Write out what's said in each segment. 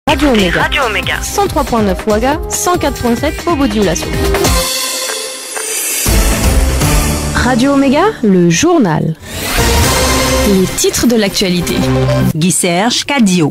Radio Omega. 103.9 Ouaga, 104.7 Bobo-Dioulasso. Radio Omega, le journal. Les titres de l'actualité. Guy-Serge Cadio.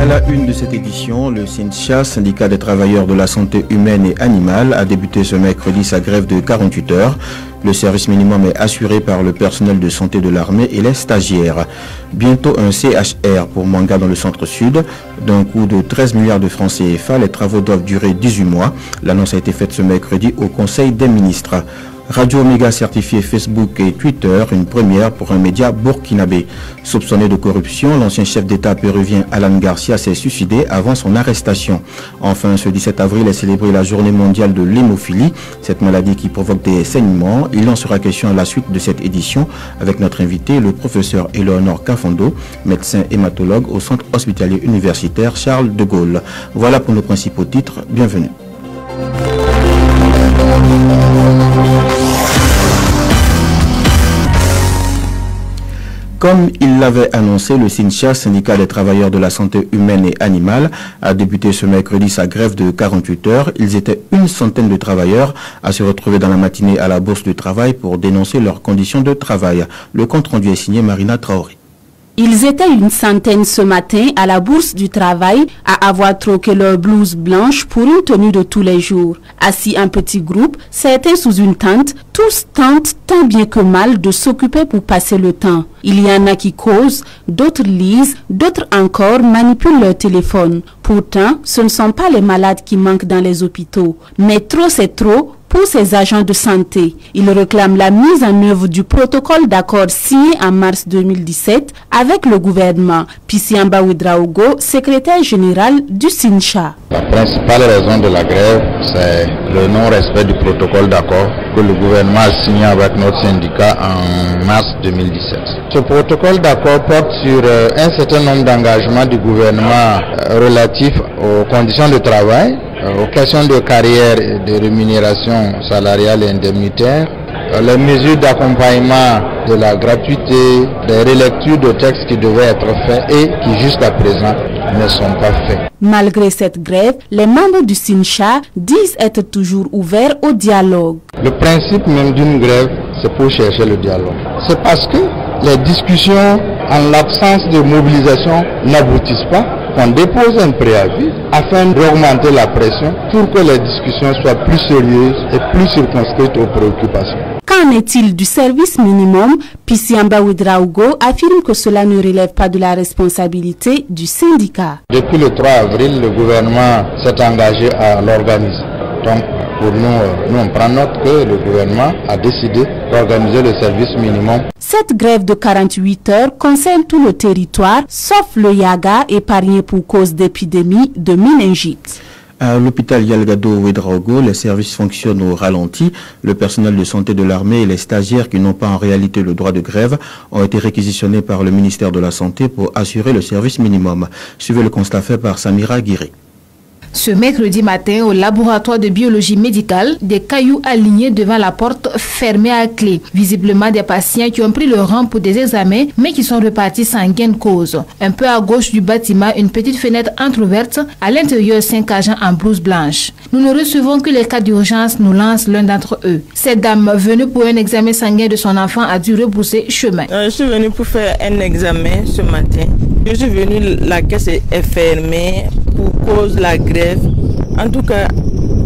À la une de cette édition, le SYNCHA, syndicat des travailleurs de la santé humaine et animale, a débuté ce mercredi sa grève de 48 heures. Le service minimum est assuré par le personnel de santé de l'armée et les stagiaires. Bientôt un CHR pour Manga dans le centre-sud. D'un coût de 13 milliards de francs CFA, les travaux doivent durer 18 mois. L'annonce a été faite ce mercredi au Conseil des ministres. Radio Omega certifié Facebook et Twitter, une première pour un média burkinabé. Soupçonné de corruption, l'ancien chef d'État péruvien Alan Garcia s'est suicidé avant son arrestation. Enfin, ce 17 avril est célébrée la journée mondiale de l'hémophilie, cette maladie qui provoque des saignements. Il en sera question à la suite de cette édition avec notre invité, le professeur Eleonore Kafondo, médecin hématologue au centre hospitalier universitaire Charles de Gaulle. Voilà pour nos principaux titres. Bienvenue. Comme il l'avait annoncé, le SYNCHA, syndicat des travailleurs de la santé humaine et animale, a débuté ce mercredi sa grève de 48 heures. Ils étaient une centaine de travailleurs à se retrouver dans la matinée à la Bourse du Travail pour dénoncer leurs conditions de travail. Le compte rendu est signé Marina Traoré. Ils étaient une centaine ce matin à la Bourse du Travail à avoir troqué leur blouse blanche pour une tenue de tous les jours. Assis en petit groupe, certains sous une tente, tous tentent tant bien que mal de s'occuper pour passer le temps. Il y en a qui causent, d'autres lisent, d'autres encore manipulent leur téléphone. Pourtant, ce ne sont pas les malades qui manquent dans les hôpitaux. Mais trop c'est trop pour ces agents de santé. Ils réclament la mise en œuvre du protocole d'accord signé en mars 2017 avec le gouvernement. Pissiamba Ouedraogo, secrétaire général du SYNCHA. La principale raison de la grève, c'est le non-respect du protocole d'accord que le gouvernement a signé avec notre syndicat en mars 2017. Ce protocole d'accord porte sur un certain nombre d'engagements du gouvernement relatifs aux conditions de travail, aux questions de carrière et de rémunération salariale et indemnitaire, les mesures d'accompagnement de la gratuité, des relectures de textes qui devaient être faits et qui jusqu'à présent ne sont pas faits. Malgré cette grève, les membres du SYNCHA disent être toujours ouverts au dialogue. Le principe même d'une grève, c'est pour chercher le dialogue. C'est parce que les discussions, en l'absence de mobilisation, n'aboutissent pas, qu'on dépose un préavis afin d'augmenter la pression pour que les discussions soient plus sérieuses et plus circonscrites aux préoccupations. Qu'en est-il du service minimum? Pissiamba Ouedraogo affirme que cela ne relève pas de la responsabilité du syndicat. Depuis le 3 avril, le gouvernement s'est engagé à l'organiser. Donc, pour nous, on prend note que le gouvernement a décidé d'organiser le service minimum. Cette grève de 48 heures concerne tout le territoire, sauf le Yaga, épargné pour cause d'épidémie de méningite. À l'hôpital Yalgado Ouedraogo, les services fonctionnent au ralenti. Le personnel de santé de l'armée et les stagiaires qui n'ont pas en réalité le droit de grève ont été réquisitionnés par le ministère de la Santé pour assurer le service minimum. Suivez le constat fait par Samira Guiré. Ce mercredi matin, au laboratoire de biologie médicale, des cailloux alignés devant la porte fermée à clé. Visiblement des patients qui ont pris le rang pour des examens, mais qui sont repartis sans gain de cause. Un peu à gauche du bâtiment, une petite fenêtre entrouverte. À l'intérieur, 5 agents en blouse blanche. Nous ne recevons que les cas d'urgence, nous lance l'un d'entre eux. Cette dame, venue pour un examen sanguin de son enfant, a dû repousser chemin. Je suis venue pour faire un examen ce matin. Je suis venue, la caisse est fermée pour cause de la grève. En tout cas,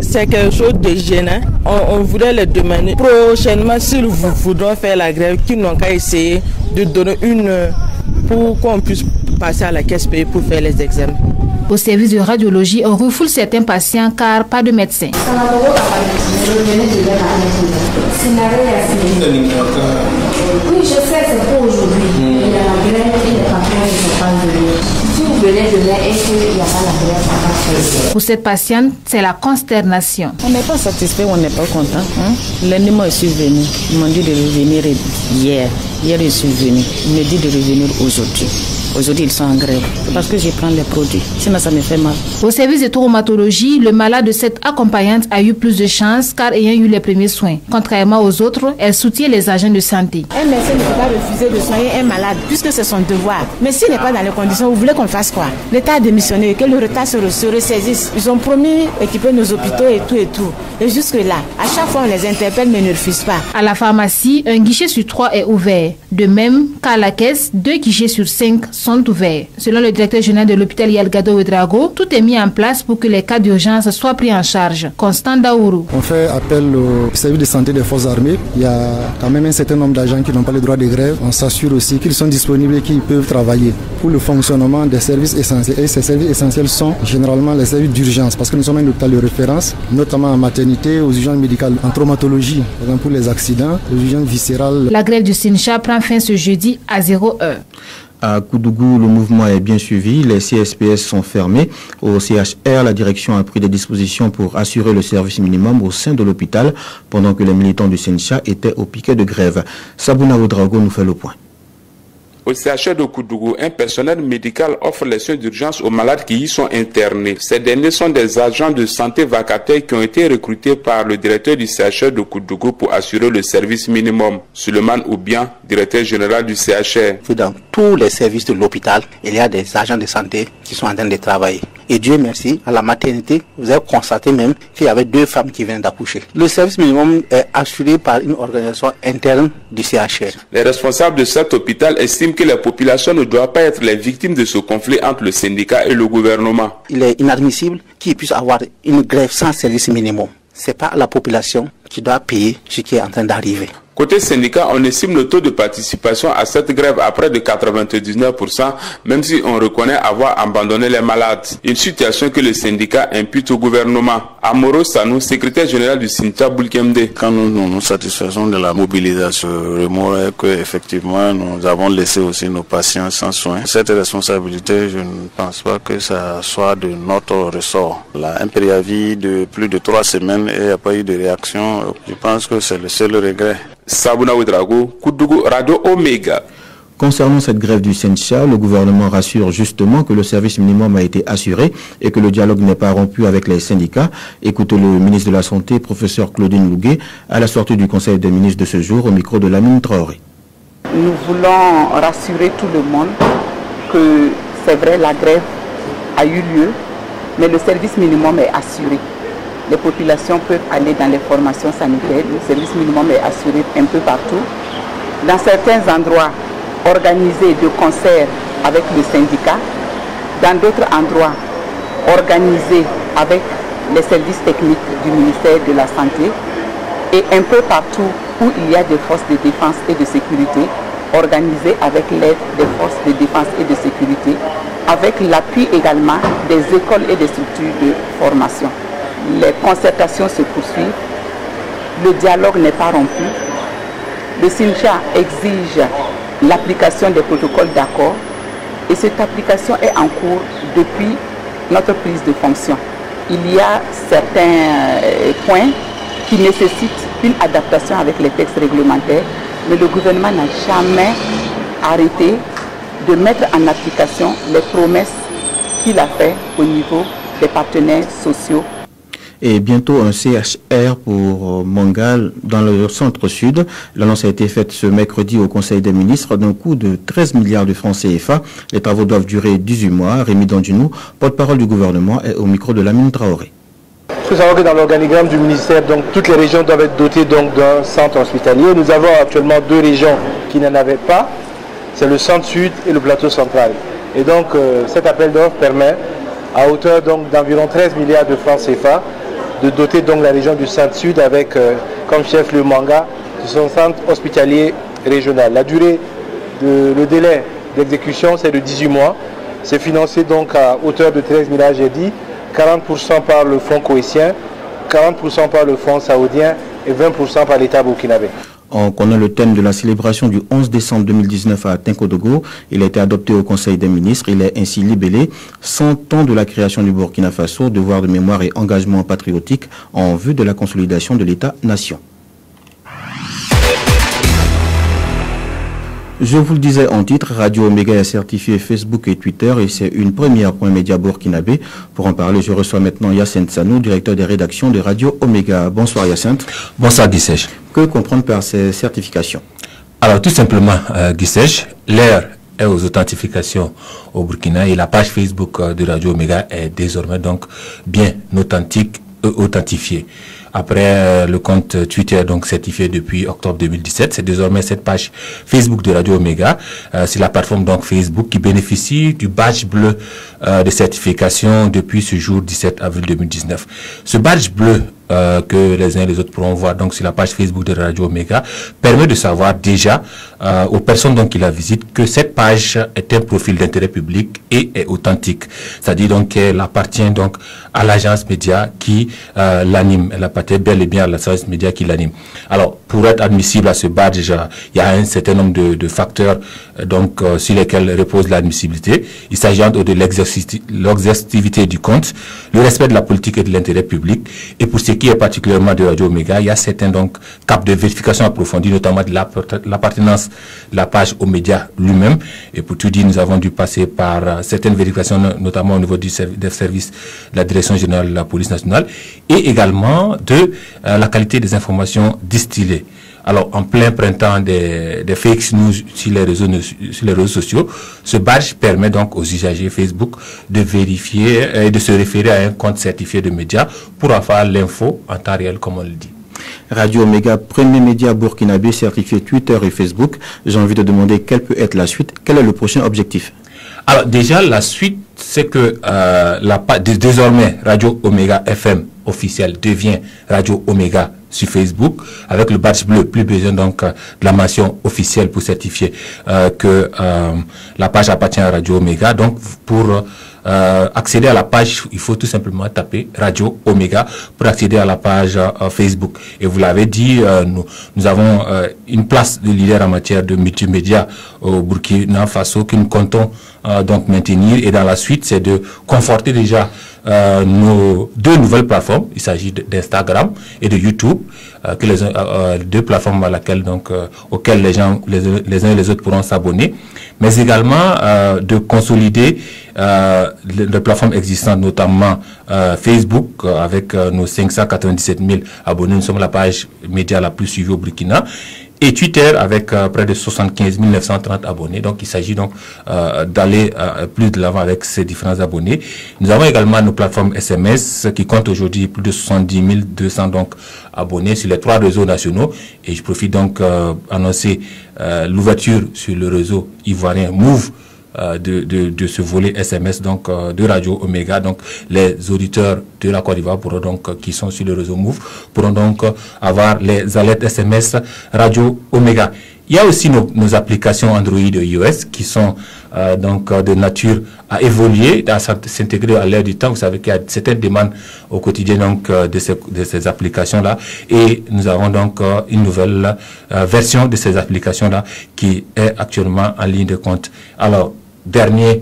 c'est quelque chose de gênant. On voudrait les demander prochainement, s'ils voudront faire la grève, qu'ils n'ont qu'à essayer de donner une pour qu'on puisse passer à la caisse payée pour faire les examens. Au service de radiologie, on refoule certains patients car pas de médecin. Oui, je sais, c'est pour aujourd'hui. Il y a la grève et les papiers ne sont pas venus. Si vous venez demain et qu'il n'y a pas la grève, on va faire. Pour cette patiente, c'est la consternation. On n'est pas satisfait, on n'est pas content. Lundi, moi, je suis venu. Ils m'ont dit de revenir hier. Hier, je suis venu. Ils me disent de revenir aujourd'hui. Aujourd'hui, ils sont en grève. C'est parce que je prends les produits. Sinon, ça me fait mal. Au service de traumatologie, le malade de cette accompagnante a eu plus de chance car ayant eu les premiers soins. Contrairement aux autres, elle soutient les agents de santé. Un médecin ne peut pas refuser de soigner un malade puisque c'est son devoir. Mais s'il n'est pas dans les conditions, vous voulez qu'on fasse quoi? L'État a démissionné, que le retard se ressaisisse. Ils ont promis d'équiper nos hôpitaux et tout. Et jusque-là, à chaque fois, on les interpelle mais ils ne refusent pas. À la pharmacie, un guichet sur 3 est ouvert. De même qu'à la caisse, 2 guichets sur 5 sont ouverts. Selon le directeur général de l'hôpital Yalgado Ouedraogo, tout est mis en place pour que les cas d'urgence soient pris en charge. Constant Daourou. On fait appel au service de santé des forces armées. Il y a quand même un certain nombre d'agents qui n'ont pas le droit de grève. On s'assure aussi qu'ils sont disponibles et qu'ils peuvent travailler pour le fonctionnement des services essentiels. Et ces services essentiels sont généralement les services d'urgence parce que nous sommes un hôpital de référence, notamment en maternité, aux urgences médicales, en traumatologie, par exemple pour les accidents, aux urgences viscérales. La grève du SINCHA prend fin ce jeudi à 0h. À Koudougou, le mouvement est bien suivi. Les CSPS sont fermés. Au CHR, la direction a pris des dispositions pour assurer le service minimum au sein de l'hôpital pendant que les militants du SINCHA étaient au piquet de grève. Sabouna Ouedraogo nous fait le point. Au CHR de Koudougou, un personnel médical offre les soins d'urgence aux malades qui y sont internés. Ces derniers sont des agents de santé vacataires qui ont été recrutés par le directeur du CHR de Koudougou pour assurer le service minimum. Suleiman Oubian, directeur général du CHR. Dans tous les services de l'hôpital, il y a des agents de santé qui sont en train de travailler. Et Dieu merci, à la maternité, vous avez constaté même qu'il y avait 2 femmes qui viennent d'accoucher. Le service minimum est assuré par une organisation interne du CHR. Les responsables de cet hôpital estiment que les populations ne doivent pas être les victimes de ce conflit entre le syndicat et le gouvernement. Il est inadmissible qu'il puisse avoir une grève sans service minimum. Ce n'est pas la population qui doit payer ce qui est en train d'arriver. Côté syndicat, on estime le taux de participation à cette grève à près de 99%, même si on reconnaît avoir abandonné les malades. Une situation que le syndicat impute au gouvernement. Amoro Sanou, secrétaire général du SINCHA Boulkemde. Quand nous nous satisfaisons de la mobilisation, le remords est qu'effectivement nous avons laissé aussi nos patients sans soins. Cette responsabilité, je ne pense pas que ça soit de notre ressort. Là, un préavis de plus de 3 semaines et il n'y a pas eu de réaction. Je pense que c'est le seul regret. Sabouna Ouedraogo, Koudougou, Radio Omega. Concernant cette grève du SINCHA, le gouvernement rassure justement que le service minimum a été assuré et que le dialogue n'est pas rompu avec les syndicats. Écoutez le ministre de la Santé, professeur Claudine Louguet, à la sortie du Conseil des ministres de ce jour au micro de Lamine Traoré. Nous voulons rassurer tout le monde que c'est vrai, la grève a eu lieu, mais le service minimum est assuré. Les populations peuvent aller dans les formations sanitaires. Le service minimum est assuré un peu partout. Dans certains endroits, organisés de concert avec le syndicat. Dans d'autres endroits, organisés avec les services techniques du ministère de la Santé. Et un peu partout où il y a des forces de défense et de sécurité, organisés avec l'aide des forces de défense et de sécurité, avec l'appui également des écoles et des structures de formation. Les concertations se poursuivent, le dialogue n'est pas rompu, le SINCHA exige l'application des protocoles d'accord et cette application est en cours depuis notre prise de fonction. Il y a certains points qui nécessitent une adaptation avec les textes réglementaires, mais le gouvernement n'a jamais arrêté de mettre en application les promesses qu'il a faites au niveau des partenaires sociaux. Et bientôt un CHR pour Mangal dans le centre-sud. L'annonce a été faite ce mercredi au Conseil des ministres d'un coût de 13 milliards de francs CFA. Les travaux doivent durer 18 mois. Rémi Dandinou, porte-parole du gouvernement, est au micro de Lamine Traoré. Il faut savoir que dans l'organigramme du ministère, donc, toutes les régions doivent être dotées d'un centre hospitalier. Nous avons actuellement 2 régions qui n'en avaient pas. C'est le centre-sud et le plateau central. Et donc cet appel d'offres permet à hauteur d'environ 13 milliards de francs CFA de doter donc la région du centre-sud avec comme chef le Manga de son centre hospitalier régional. La durée, le délai d'exécution c'est de 18 mois. C'est financé donc à hauteur de 13 milliards, j'ai dit, 40% par le fonds coïtien, 40% par le fonds saoudien et 20% par l'État burkinabé. On connaît le thème de la célébration du 11 décembre 2019 à Tinkodogo. Il a été adopté au Conseil des ministres. Il est ainsi libellé 100 ans de la création du Burkina Faso, devoir de mémoire et engagement patriotique en vue de la consolidation de l'État-nation. Je vous le disais en titre, Radio Omega est certifié Facebook et Twitter et c'est une première pour un média burkinabé. Pour en parler, je reçois maintenant Yacinthe Sanou, directeur des rédactions de Radio Omega. Bonsoir Yacinthe. Bonsoir Guissèche. Que comprendre par ces certifications? Alors tout simplement Guissèche, l'ère est aux authentifications au Burkina et la page Facebook de Radio Omega est désormais donc bien authentique et authentifiée. Après le compte Twitter donc certifié depuis octobre 2017, c'est désormais cette page Facebook de Radio Omega. C'est la plateforme donc Facebook qui bénéficie du badge bleu de certification depuis ce jour 17 avril 2019. Ce badge bleu que les uns et les autres pourront voir donc sur la page Facebook de Radio Omega permet de savoir déjà aux personnes donc qui la visitent que cette page est un profil d'intérêt public et est authentique. C'est-à-dire donc qu'elle appartient donc à l'agence média qui l'anime. Elle appartient bel et bien à l'agence média qui l'anime. Alors pour être admissible à ce badge, il y a un certain nombre de facteurs donc sur lesquels repose l'admissibilité. Il s'agit de l'exhaustivité du compte, le respect de la politique et de l'intérêt public. Et pour ce qui est particulièrement de Radio Omega, il y a certains donc caps de vérification approfondie, notamment de l'appartenance de la page aux médias lui-même. Et pour tout dire, nous avons dû passer par certaines vérifications, notamment au niveau des services de la Direction générale de la police nationale, et également de la qualité des informations distillées. Alors, en plein printemps des fake news sur les réseaux sociaux, ce badge permet donc aux usagers Facebook de vérifier et de se référer à un compte certifié de médias pour avoir l'info en temps réel, comme on le dit. Radio Omega, premier média burkinabé certifié Twitter et Facebook. J'ai envie de demander quelle peut être la suite. Quel est le prochain objectif? Alors déjà, la suite, c'est que désormais, Radio Omega FM officiel devient Radio Omega sur Facebook avec le badge bleu. Plus besoin donc de la mention officielle pour certifier que la page appartient à Radio Omega. Donc pour accéder à la page, il faut tout simplement taper Radio Omega pour accéder à la page Facebook. Et vous l'avez dit, nous avons une place de leader en matière de multimédia au Burkina Faso que nous comptons donc maintenir. Et dans la suite, c'est de conforter déjà nos deux nouvelles plateformes. Il s'agit d'Instagram et de YouTube, que les deux plateformes à laquelle donc auxquelles les uns et les autres pourront s'abonner, mais également de consolider les plateformes existantes, notamment Facebook avec nos 597 000 abonnés. Nous sommes la page média la plus suivie au Burkina. Et Twitter avec près de 75 930 abonnés. Donc il s'agit donc d'aller plus de l'avant avec ces différents abonnés. Nous avons également nos plateformes SMS qui comptent aujourd'hui plus de 70 200 donc abonnés sur les 3 réseaux nationaux. Et je profite donc annoncer l'ouverture sur le réseau ivoirien Move de ce volet SMS donc de Radio Omega. Donc les auditeurs de la Côte d'Ivoire pourront donc qui sont sur le réseau Move pourront donc avoir les alertes SMS Radio Omega. Il y a aussi nos applications Android et iOS qui sont donc de nature à évoluer, à s'intégrer à l'ère du temps. Vous savez qu'il y a certaines demandes au quotidien donc de ces applications là, et nous avons donc une nouvelle version de ces applications là qui est actuellement en ligne de compte. Alors dernier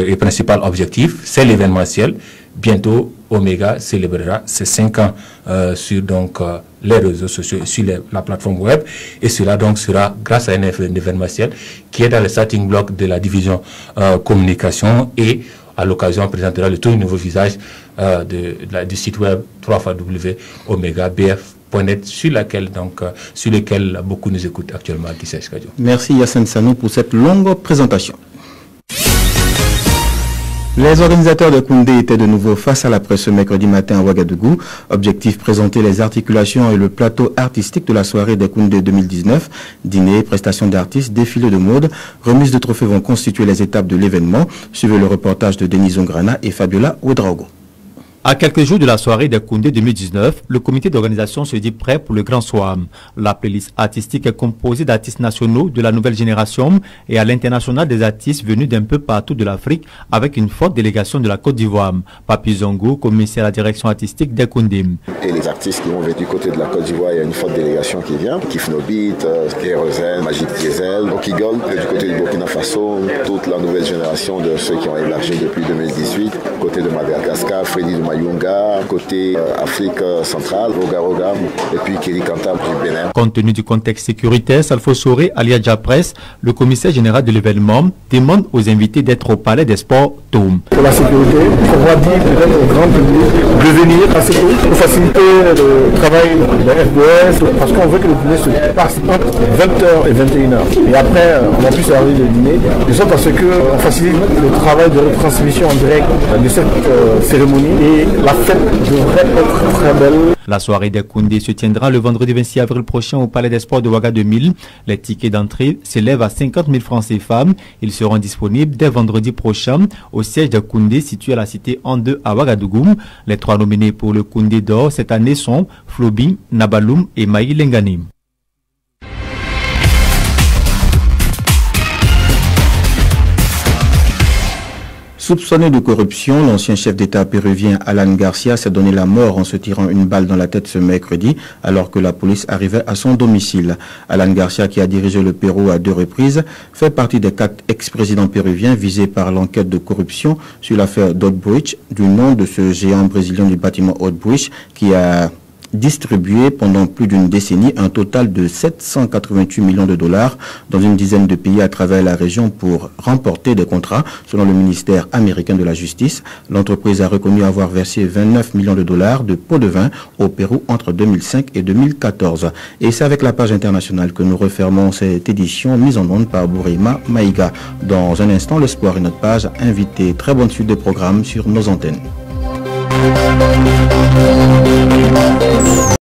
et principal objectif, c'est l'événementiel. Bientôt, Omega célébrera ses 5 ans sur donc les réseaux sociaux, sur la plateforme web, et cela donc sera grâce à un événementiel qui est dans le starting block de la division communication, et à l'occasion on présentera le tout nouveau visage du site web www.omegabf.net sur lequel beaucoup nous écoutent actuellement à Guissèche Kadio. Merci Yacinthe Sanou pour cette longue présentation. Les organisateurs de Koundé étaient de nouveau face à la presse ce mercredi matin à Ouagadougou. Objectif, présenter les articulations et le plateau artistique de la soirée des Koundé 2019. Dîner, prestations d'artistes, défilé de mode, remise de trophées vont constituer les étapes de l'événement. Suivez le reportage de Denis Zongrana et Fabiola Ouedraogo. À quelques jours de la soirée des Koundé 2019, le comité d'organisation se dit prêt pour le grand soir. La playlist artistique est composée d'artistes nationaux de la nouvelle génération et à l'international des artistes venus d'un peu partout de l'Afrique avec une forte délégation de la Côte d'Ivoire. Papi Zongo, commissaire à la direction artistique des Koundé. Et les artistes qui vont venir du côté de la Côte d'Ivoire, il y a une forte délégation qui vient. Kifnobit, Kérosène, Magic Diesel, Okigol, du côté du Burkina Faso, toute la nouvelle génération de ceux qui ont élargi depuis 2018. Côté de Madagascar, Freddy de Mayunga, côté Afrique centrale, Roga et puis Kirikanta du Bénin. Compte tenu du contexte sécuritaire, Salfo Soré, alias Japres, le commissaire général de l'événement, demande aux invités d'être au Palais des Sports Tom. Pour la sécurité, on va dire peut-être au grand public de venir à ce pour faciliter le travail de FBS, parce qu'on veut que le dîner se passe entre 20h et 21h. Et après, on a pu servir le dîner, de sorte à ce qu'on facilite le travail de retransmission en direct de cette cérémonie et la fête devrait être très belle. La soirée des Koundé se tiendra le vendredi 26 avril prochain au Palais des Sports de Ouaga 2000. Les tickets d'entrée s'élèvent à 50 000 francs CFA. Ils seront disponibles dès vendredi prochain au siège de Koundé situé à la cité N2 à Ouagadougou. Les 3 nominés pour le Koundé d'or cette année sont Flobi, Nabaloum et Maï Lengani. Soupçonné de corruption, l'ancien chef d'État péruvien Alan Garcia s'est donné la mort en se tirant une balle dans la tête ce mercredi alors que la police arrivait à son domicile. Alan Garcia, qui a dirigé le Pérou à 2 reprises, fait partie des 4 ex-présidents péruviens visés par l'enquête de corruption sur l'affaire d'Odebrecht, du nom de ce géant brésilien du bâtiment Odebrecht qui a distribué pendant plus d'une décennie un total de 788 millions de dollars dans une dizaine de pays à travers la région pour remporter des contrats. Selon le ministère américain de la Justice, l'entreprise a reconnu avoir versé 29 millions de dollars de pots de vin au Pérou entre 2005 et 2014. Et c'est avec la page internationale que nous refermons cette édition mise en onde par Bourima Maïga. Dans un instant, l'espoir et notre page invité. Très bonne suite de programmes sur nos antennes.